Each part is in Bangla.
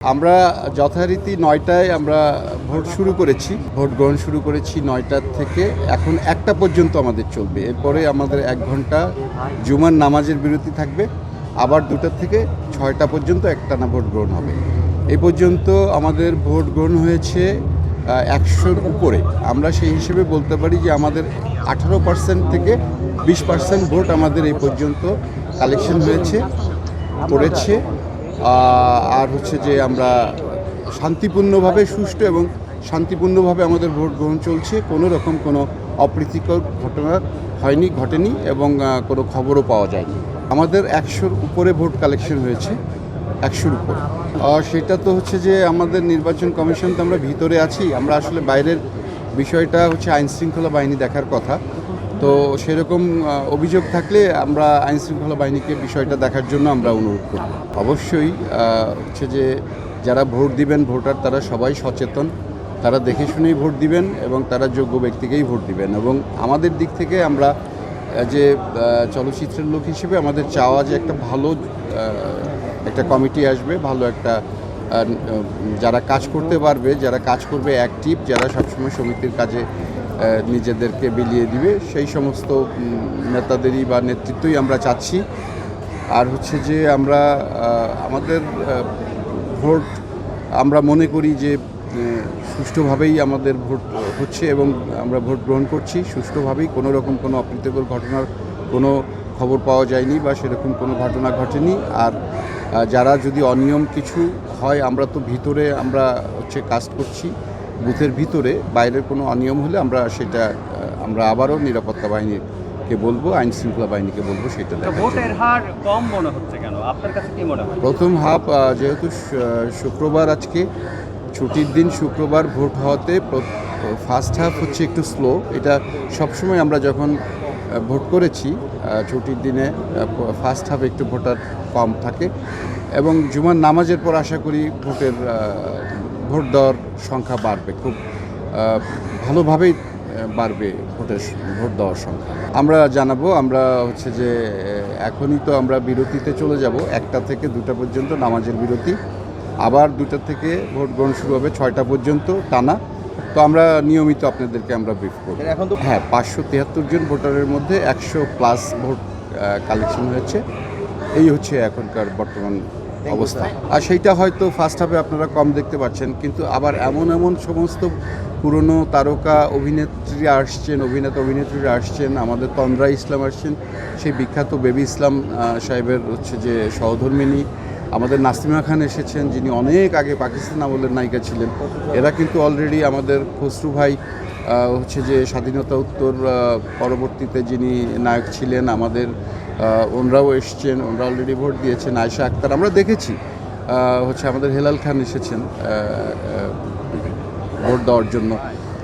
আমরা যথারীতি ৯টায় আমরা ভোট শুরু করেছি, ভোট গ্রহণ শুরু করেছি ৯টার থেকে এখন ১টা পর্যন্ত আমাদের চলবে। এরপরে আমাদের ১ ঘন্টা জুমার নামাজের বিরতি থাকবে, আবার ২টা থেকে ৬টা পর্যন্ত একটানা ভোট গ্রহণ হবে। এই পর্যন্ত আমাদের ভোট গ্রহণ হয়েছে ১০০-র উপরে। আমরা সেই হিসেবে বলতে পারি যে আমাদের ১৮% থেকে ২০% ভোট আমাদের এই পর্যন্ত কালেকশন করেছে। আর হচ্ছে যে আমরা শান্তিপূর্ণভাবে সুষ্ঠু এবং শান্তিপূর্ণভাবে আমাদের ভোট গ্রহণ চলছে। কোনো রকম কোনো অপ্রীতিকর ঘটনা ঘটেনি এবং কোনো খবরও পাওয়া যায়নি। আমাদের ১০০-র উপরে ভোট কালেকশন হয়েছে, ১০০-র উপরে। সেটা তো হচ্ছে যে আমাদের নির্বাচন কমিশন তো আমরা ভিতরে আছি, আমরা আসলে বাইরের বিষয়টা হচ্ছে আইনশৃঙ্খলা বাহিনী দেখার কথা। তো সেরকম অভিযোগ থাকলে আমরা আইনশৃঙ্খলা বাহিনীকে বিষয়টা দেখার জন্য আমরা অনুরোধ করব। অবশ্যই হচ্ছে যে যারা ভোট দিবেন ভোটার তারা সবাই সচেতন, তারা দেখে শুনেই ভোট দিবেন এবং তারা যোগ্য ব্যক্তিকেই ভোট দিবেন। এবং আমাদের দিক থেকে আমরা যে চলচ্চিত্রের লোক হিসেবে আমাদের চাওয়া যে একটা ভালো একটা কমিটি আসবে, ভালো একটা যারা কাজ করতে পারবে, যারা কাজ করবে অ্যাক্টিভ, যারা সবসময় সমিতির কাজে নিজেদেরকে বিলিয়ে দিবে, সেই সমস্ত নেতাদেরই বা নেতৃত্বই আমরা চাচ্ছি। আর হচ্ছে যে আমরা আমাদের ভোট আমরা মনে করি যে সুষ্ঠুভাবেই আমাদের ভোট হচ্ছে এবং আমরা ভোট গ্রহণ করছি সুষ্ঠুভাবেই। কোনো রকম কোনো অপ্রীতিকর ঘটনার কোনো খবর পাওয়া যায়নি বা সেরকম কোনো ঘটনা ঘটেনি। আর যারা যদি অনিয়ম কিছু হয়, আমরা তো ভিতরে আমরা কাজ করছি বুথের ভিতরে, বাইরের কোনো অনিয়ম হলে আমরা আমরা আবারও নিরাপত্তা বাহিনীকে বলবো, আইন শৃঙ্খলা বাহিনীকে বলবো সেটা। ভোটের হার কম মনে হচ্ছে কেন, আপনার কাছে কি মনে হয়? প্রথম হাফ যেহেতু শুক্রবার, আজকে ছুটির দিন, শুক্রবার ভোট হওয়াতে ফার্স্ট হাফ হচ্ছে একটু স্লো। এটা সবসময় আমরা যখন ভোট করেছি ছুটির দিনে ফার্স্ট হাফ একটু ভোটার কম থাকে এবং জুমার নামাজের পর আশা করি ভোট দেওয়ার সংখ্যা বাড়বে, খুব ভালোভাবেই বাড়বে ভোট দেওয়ার সংখ্যা। আমরা জানাবো, আমরা হচ্ছে যে এখনই তো আমরা বিরতিতে চলে যাব, 1টা থেকে 2টা পর্যন্ত নামাজের বিরতি, আবার 2টা থেকে ভোট গ্রহণ শুরু হবে 6টা পর্যন্ত টানা। তো আমরা নিয়মিত আপনাদেরকে আমরা ব্রিফ করব। হ্যাঁ, 573 জন ভোটারের মধ্যে 100+ ভোট কালেকশন হয়েছে। এই হচ্ছে এখনকার বর্তমান অবস্থা। আর সেইটা হয়তো ফার্স্ট হাফে আপনারা কম দেখতে পাচ্ছেন, কিন্তু আবার এমন সমস্ত পুরনো তারকা অভিনেত্রীরা আসছেন, আমাদের তন্দ্রা ইসলাম আসছেন, সেই বিখ্যাত বেবি ইসলাম সাহেবের হচ্ছে যে সহধর্মিণী, আমাদের নাসিমা খান এসেছেন, যিনি অনেক আগে পাকিস্তান আমলের নায়িকা ছিলেন। এরা কিন্তু অলরেডি আমাদের খসরু ভাই হচ্ছে যে স্বাধীনতা উত্তর পরবর্তীতে যিনি নায়ক ছিলেন, আমাদের ওনরাও এসছেন, ওনরা অলরেডি ভোট দিয়েছেন। আয়েশা আক্তার আমরা দেখেছি, হচ্ছে আমাদের হেলাল খান এসেছেন ভোট দেওয়ার জন্য।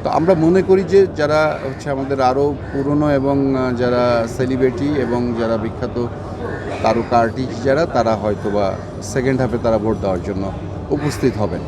তো আমরা মনে করি যে যারা হচ্ছে আমাদের আরও পুরনো এবং যারা সেলিব্রিটি এবং যারা বিখ্যাত তারকা আর্টিস্ট তারা হয়তো বা সেকেন্ড হাফে তারা ভোট দেওয়ার জন্য উপস্থিত হবেন।